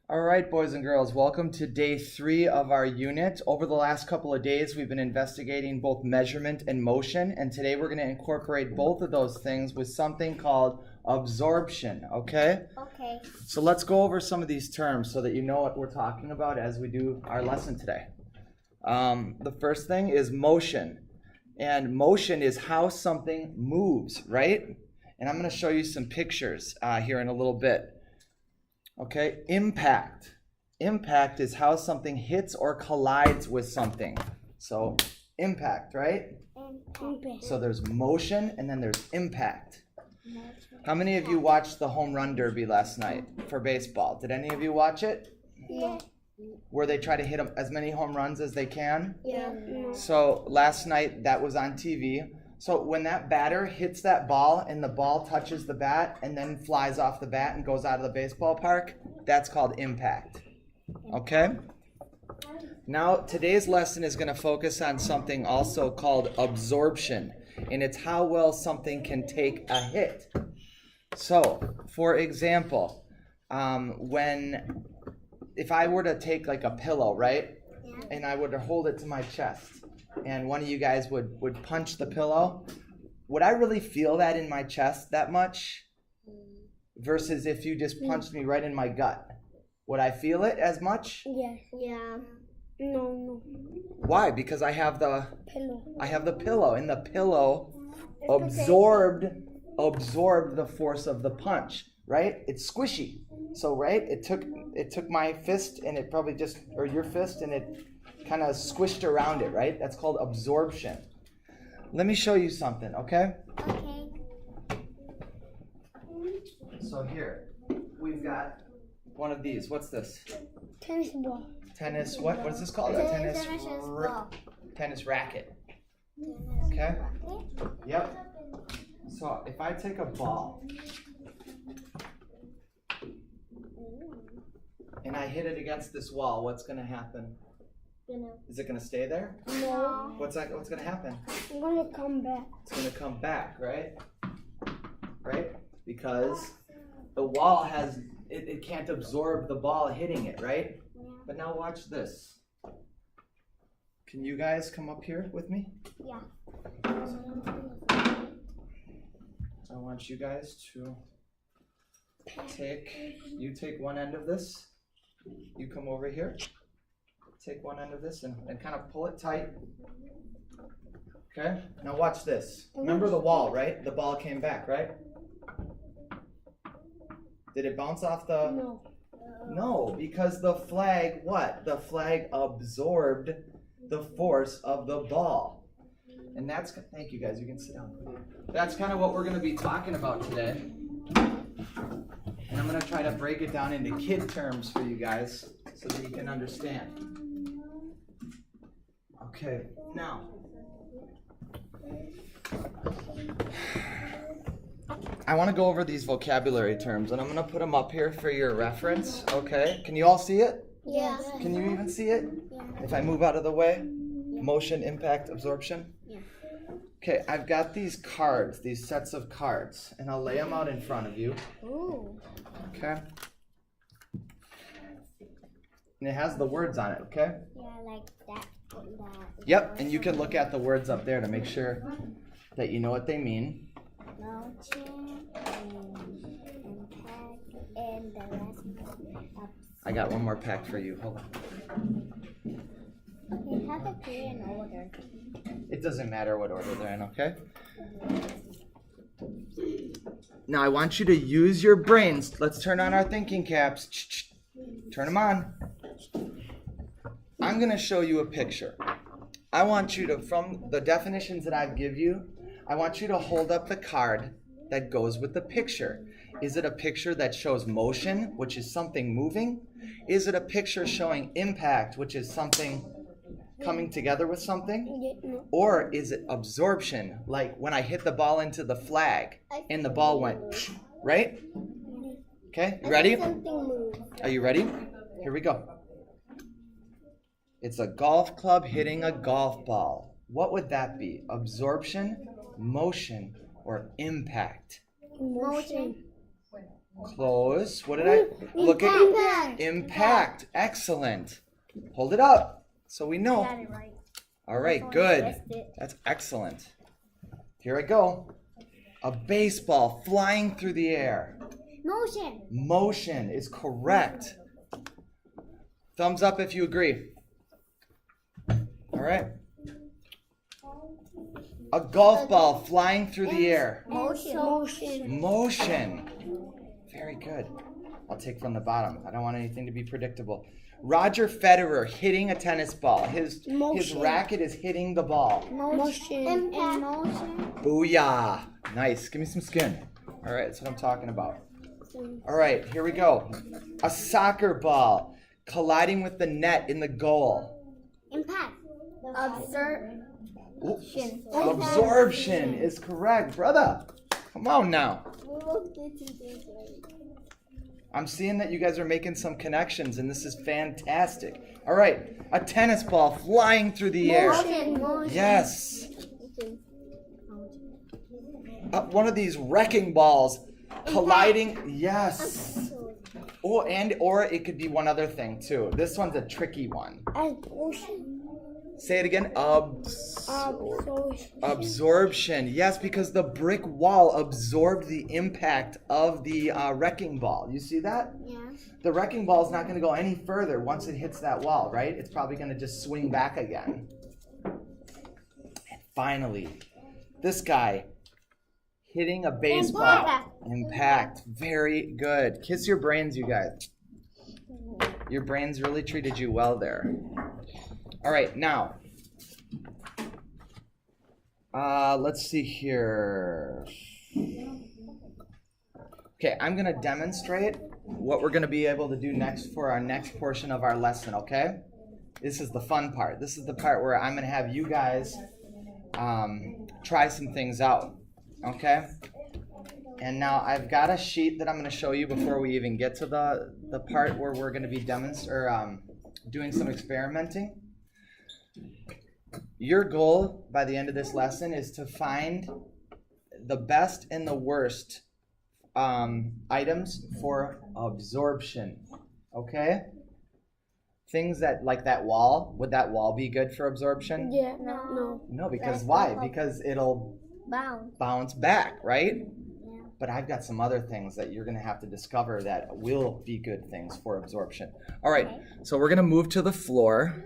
All right, boys and girls, welcome to day 3 of our unit. Over the last couple of days, we've been investigating both measurement and motion, and today we're going to incorporate both of those things with something called absorption, okay? Okay. So let's go over some of these terms so that you know what we're talking about as we do our lesson today. The first thing is motion, and motion is how something moves, right? And I'm going to show you some pictures here in a little bit. Okay, impact. Impact is how something hits or collides with something. So, impact, right? Impact. So there's motion and then there's impact. How many of you watched the home run derby last night for baseball? Did any of you watch it? Yeah. Where they try to hit as many home runs as they can? Yeah. So last night that was on TV. So when that batter hits that ball and the ball touches the bat and then flies off the bat and goes out of the baseball park, that's called impact. Okay? Now today's lesson is going to focus on something also called absorption, and it's how well something can take a hit. So, for example, if I were to take like a pillow, right? Yeah. And I were to hold it to my chest, and one of you guys would punch the pillow, would I really feel that in my chest that much? Versus if you just punched me right in my gut, would I feel it as much? Yeah. Yeah. No. Why? Because I have the Pillow. and the pillow absorbed the force of the punch, right? It's squishy. So, right? It took my fist and it probably or your fist, and it kind of squished around it, right? That's called absorption. Let me show you something, okay? Okay. So here, we've got one of these. What's this? Tennis ball. Tennis, what is this called? A tennis racket. Okay? Yep. So if I take a ball and I hit it against this wall, what's going to happen? Is it going to stay there? No. What's going to happen? I'm gonna come back. It's going to come back, right? Right? Because the wall it can't absorb the ball hitting it, right? Yeah. But now watch this. Can you guys come up here with me? Yeah. I want you guys to take one end of this. You come over here. Take one end of this and kind of pull it tight. Okay? Now watch this. Remember the wall, right? The ball came back, right? Did it bounce off the... No. No, because the flag, what? The flag absorbed the force of the ball. And thank you guys, you can sit down. That's kind of what we're going to be talking about today. And I'm going to try to break it down into kid terms for you guys so that you can understand. Okay, now, I want to go over these vocabulary terms, and I'm going to put them up here for your reference, okay? Can you all see it? Yeah. Can you even see it? Yeah. If I move out of the way? Motion, impact, absorption? Yeah. Okay, I've got these cards, these sets of cards, and I'll lay them out in front of you. Ooh. Okay? And it has the words on it, okay? Yeah, like that. Yep, and you can look at the words up there to make sure that you know what they mean. Motion and impact and the rest. I got one more pack for you. Hold on. Okay, how to put in order? It doesn't matter what order they're in, okay? Now I want you to use your brains. Let's turn on our thinking caps. Turn them on. I'm going to show you a picture. I want you to, from the definitions that I give you, I want you to hold up the card that goes with the picture. Is it a picture that shows motion, which is something moving? Is it a picture showing impact, which is something coming together with something? Or is it absorption, like when I hit the ball into the flag and the ball went, right? Okay, you ready? Are you ready? Here we go. It's a golf club hitting a golf ball. What would that be? Absorption, motion, or impact? Motion. Close. What did I look at? Impact. Impact. Excellent. Hold it up so we know. Got it right. All right, good. That's excellent. Here I go. A baseball flying through the air. Motion. Motion is correct. Thumbs up if you agree. All right. A golf ball flying through the air. Motion. Motion. Very good. I'll take from the bottom. I don't want anything to be predictable. Roger Federer hitting a tennis ball. His racket is hitting the ball. Motion. Impact. Motion. Booyah. Nice. Give me some skin. All right, that's what I'm talking about. All right, here we go. A soccer ball colliding with the net in the goal. Impact. Absorption is correct, brother. Come on now. I'm seeing that you guys are making some connections, and this is fantastic. All right, a tennis ball flying through the air. Motion. Yes. One of these wrecking balls colliding. Yes. Or it could be one other thing too. This one's a tricky one. Say it again. Absorption. Yes, because the brick wall absorbed the impact of the wrecking ball. You see that? Yeah. The wrecking ball is not going to go any further once it hits that wall, right? It's probably going to just swing back again. And finally, this guy hitting a baseball. Impact. Very good. Kiss your brains, you guys. Your brains really treated you well there. All right, now, let's see here. Okay, I'm going to demonstrate what we're going to be able to do next for our next portion of our lesson, okay? This is the fun part. This is the part where I'm going to have you guys try some things out, okay? And now I've got a sheet that I'm going to show you before we even get to the part where we're going to be doing some experimenting. Your goal by the end of this lesson is to find the best and the worst items for absorption, okay? Things that, like that wall, would that wall be good for absorption? Yeah. No. No, because why? Because it'll bounce back, right? Yeah. But I've got some other things that you're going to have to discover that will be good things for absorption. All right, so we're going to move to the floor.